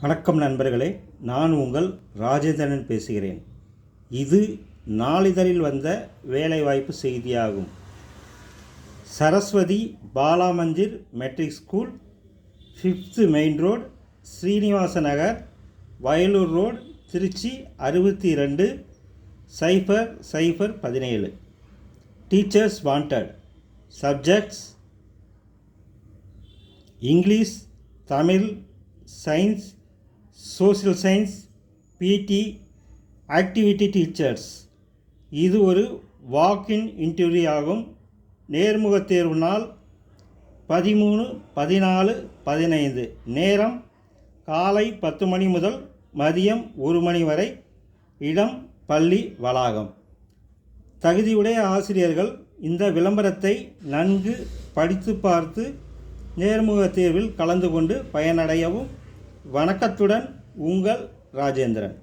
வணக்கம் நண்பர்களே, நான் உங்கள் ராஜேந்திரன் பேசுகிறேன். இது நாளிதழில் வந்த வேலைவாய்ப்பு செய்தியாகும். Saraswati Bala Mandir matric school, 5th main road, Srinivasa Nagar, Vayalur road, Tiruchi 62-00-17. Teachers wanted. Subjects: English, Tamil, science, social science, PT, activity teachers. இது ஒரு வாக்-இன் இன்டர்வியூ ஆகும். நேர்முக தேர்வு நாள் 13-14-15. நேரம் காலை 10 மணி முதல் மதியம் 1 மணி வரை. இடம் பள்ளி வளாகம். தகுதியுடைய ஆசிரியர்கள் இந்த விளம்பரத்தை நன்கு படித்து பார்த்து நேர்முக தேர்வில் கலந்து கொண்டு பயனடையவும். வணக்கத்துடன், உங்கள் ராஜேந்திரன்.